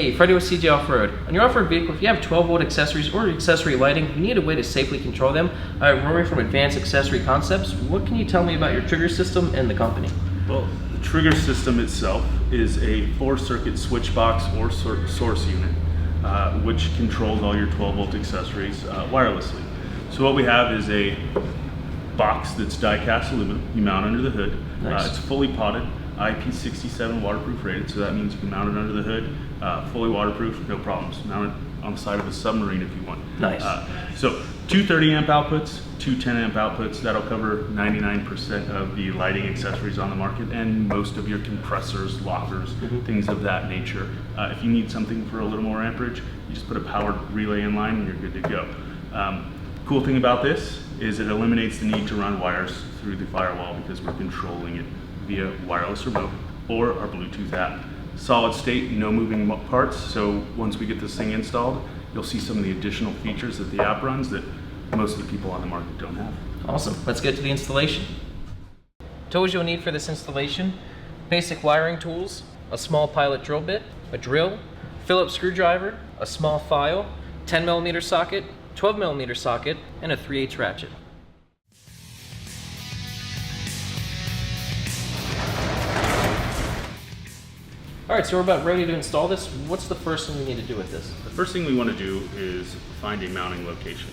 Hey, Freddy with CJ Off-Road. On your off-road vehicle, if you have 12-volt accessories or accessory lighting, you need a way to safely control them. Rory from Advanced Accessory Concepts. What can you tell me about your trigger system and the company? Well, the trigger system itself is a 4-circuit switch box or source unit, which controls all your 12-volt accessories wirelessly. So what we have is a box that's die-cast aluminum. You mount under the hood. Nice. It's fully potted, IP67 waterproof rated, so that means you can mount it under the hood, fully waterproof, no problems. Mount it on the side of a submarine if you want. Nice. So 2 30 amp outputs, 2 10 amp outputs. That'll cover 99% of the lighting accessories on the market and most of your compressors, lockers, things of that nature. If you need something for a little more amperage, you just put a powered relay in line and you're good to go. Cool thing about this is it eliminates the need to run wires through the firewall because we're controlling it via wireless remote or our Bluetooth app. Solid state, no moving parts, so once we get this thing installed, you'll see some of the additional features that the app runs that most of the people on the market don't have. Awesome. Let's get to the installation. Tools you'll need for this installation: basic wiring tools, a small pilot drill bit, a drill, Phillips screwdriver, a small file, 10mm socket, 12mm socket, and a 3/8 ratchet. Alright, so we're about ready to install this. What's the first thing we need to do with this? The first thing we want to do is find a mounting location.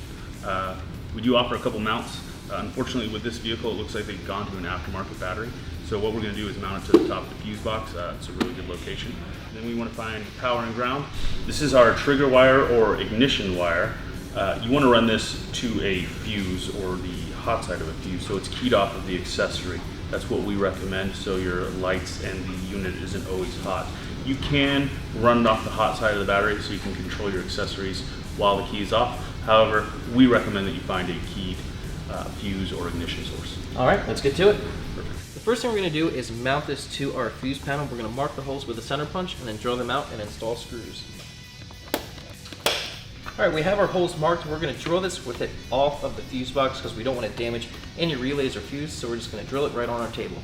We do offer a couple mounts. Unfortunately with this vehicle it looks like they've gone to an aftermarket battery. So what we're going to do is mount it to the top of the fuse box. It's a really good location. Then we want to find power and ground. This is our trigger wire or ignition wire. You want to run this to a fuse or the hot side of a fuse, so it's keyed off of the accessory. That's what we recommend, so your lights and the unit isn't always hot. You can run it off the hot side of the battery so you can control your accessories while the key is off. However, we recommend that you find a keyed fuse or ignition source. Alright, let's get to it. Perfect. The first thing we're going to do is mount this to our fuse panel. We're going to mark the holes with a center punch and then drill them out and install screws. Alright, we have our holes marked. We're going to drill this with it off of the fuse box because we don't want to damage any relays or fuse, so we're just going to drill it right on our table.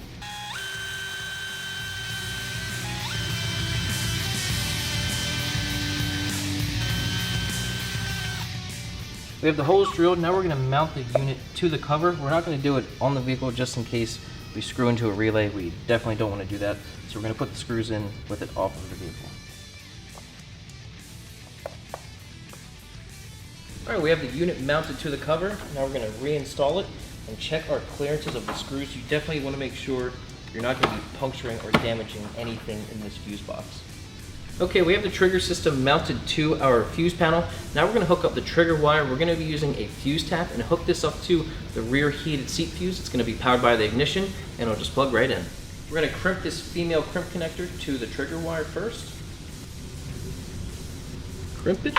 We have the holes drilled. Now we're going to mount the unit to the cover. We're not going to do it on the vehicle just in case we screw into a relay. We definitely don't want to do that, so we're going to put the screws in with it off of the vehicle. Alright, we have the unit mounted to the cover. Now we're going to reinstall it and check our clearances of the screws. You definitely want to make sure you're not going to be puncturing or damaging anything in this fuse box. Okay, we have the trigger system mounted to our fuse panel. Now we're going to hook up the trigger wire. We're going to be using a fuse tap and hook this up to the rear heated seat fuse. It's going to be powered by the ignition and it'll just plug right in. We're going to crimp this female crimp connector to the trigger wire first. Crimp it.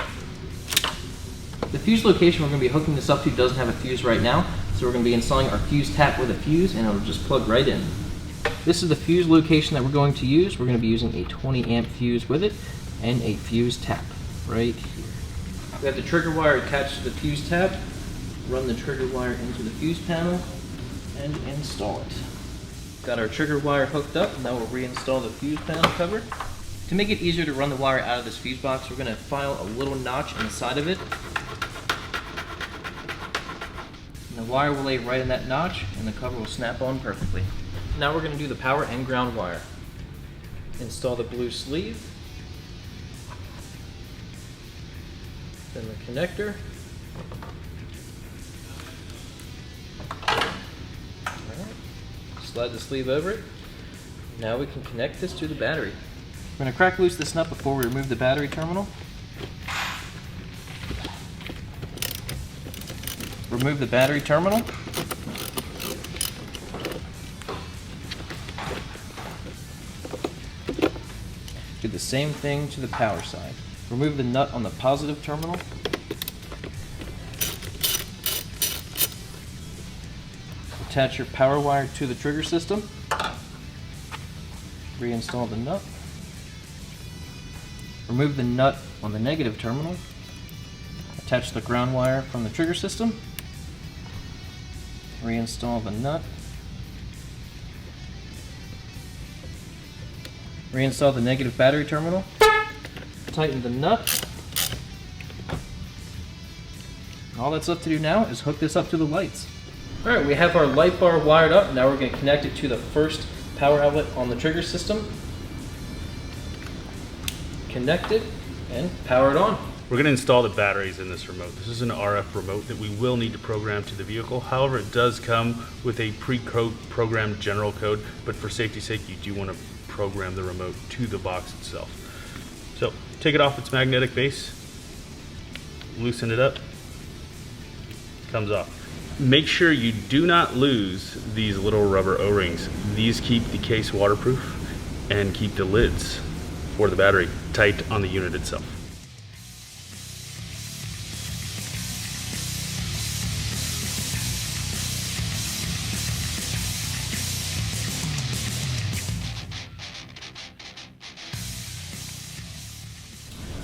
The fuse location we're going to be hooking this up to doesn't have a fuse right now, so we're going to be installing our fuse tap with a fuse and it'll just plug right in. This is the fuse location that we're going to use. We're going to be using a 20 amp fuse with it and a fuse tap right here. We have the trigger wire attached to the fuse tap. Run the trigger wire into the fuse panel and install it. Got our trigger wire hooked up. Now we'll reinstall the fuse panel cover. To make it easier to run the wire out of this fuse box, we're going to file a little notch inside of it. And the wire will lay right in that notch and the cover will snap on perfectly. Now we're going to do the power and ground wire. Install the blue sleeve, then the connector, slide the sleeve over it. Now we can connect this to the battery. We're going to crack loose this nut before we remove the battery terminal. Remove the battery terminal. Do the same thing to the power side. Remove the nut on the positive terminal. Attach your power wire to the trigger system. Reinstall the nut. Remove the nut on the negative terminal. Attach the ground wire from the trigger system. Reinstall the nut. Reinstall the negative battery terminal. tighten the nut. All that's left to do now is hook this up to the lights. All right, we have our light bar wired up. Now we're going to connect it to the first power outlet on the trigger system. Connect it and power it on. We're going to install the batteries in this remote. This is an RF remote that we will need to program to the vehicle. However, it does come with a pre-programmed general code, but for safety's sake, you do want to program the remote to the box itself. So take it off its magnetic base, loosen it up, comes off. Make sure you do not lose these little rubber O-rings. These keep the case waterproof and keep the lids for the battery tight on the unit itself.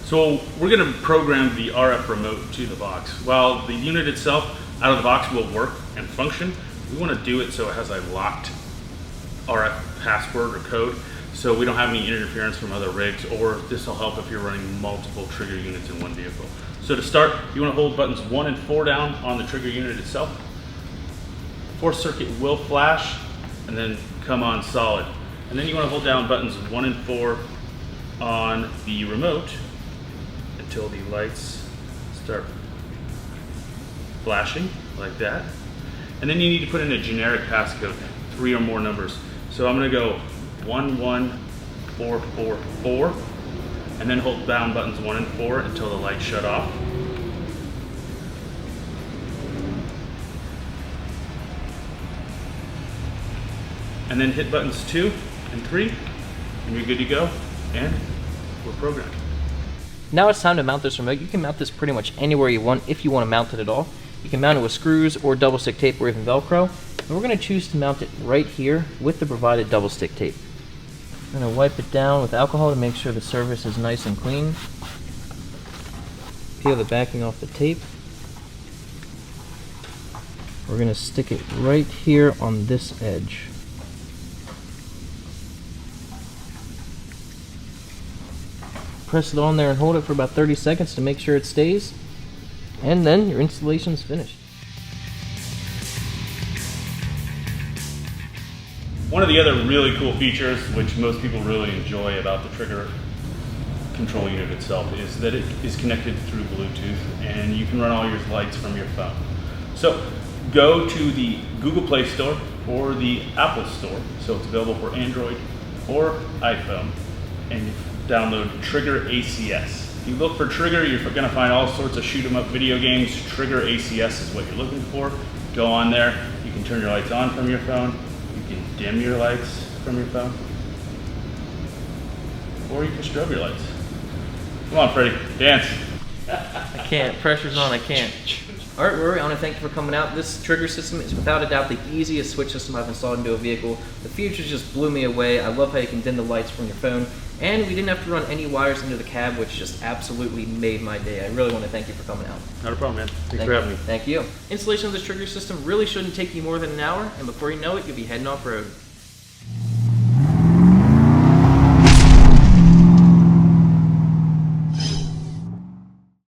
So we're going to program the RF remote to the box. While the unit itself out of the box will work and function, we want to do it so it has a locked RF password or code, so we don't have any interference from other rigs, or this will help if you're running multiple trigger units in one vehicle. So to start, you want to hold buttons 1 and 4 down on the trigger unit itself. Fourth circuit will flash and then come on solid. And then you want to hold down buttons 1 and 4 on the remote until the lights start flashing like that. And then you need to put in a generic passcode, 3 or more numbers. So I'm going to go 11444, and then hold down buttons 1 and 4 until the lights shut off. And then hit buttons 2 and 3, and you're good to go, and we're programmed. Now it's time to mount this remote. You can mount this pretty much anywhere you want if you want to mount it at all. You can mount it with screws or double stick tape or even Velcro. And we're going to choose to mount it right here with the provided double stick tape. I'm going to wipe it down with alcohol to make sure the surface is nice and clean. Peel the backing off the tape. We're going to stick it right here on this edge. Press it on there and hold it for about 30 seconds to make sure it stays, and then your installation is finished. One of the other really cool features, which most people really enjoy about the trigger control unit itself, is that it is connected through Bluetooth and you can run all your lights from your phone. So go to the Google Play Store or the Apple Store, so it's available for Android or iPhone, and download Trigger ACS. If you look for Trigger, you're going to find all sorts of shoot 'em up video games. Trigger ACS is what you're looking for. Go on there. You can turn your lights on from your phone. You can dim your lights from your phone. Or you can strobe your lights. Come on, Freddy, dance. I can't. Pressure's on. I can't. All right, Rory, I want to thank you for coming out. This trigger system is without a doubt the easiest switch system I've installed into a vehicle. The features just blew me away. I love how you can dim the lights from your phone. And we didn't have to run any wires into the cab, which just absolutely made my day. I really want to thank you for coming out. Not a problem, man. Thanks for having me. Thank you. Installation of this trigger system really shouldn't take you more than an hour, and before you know it, you'll be heading off-road.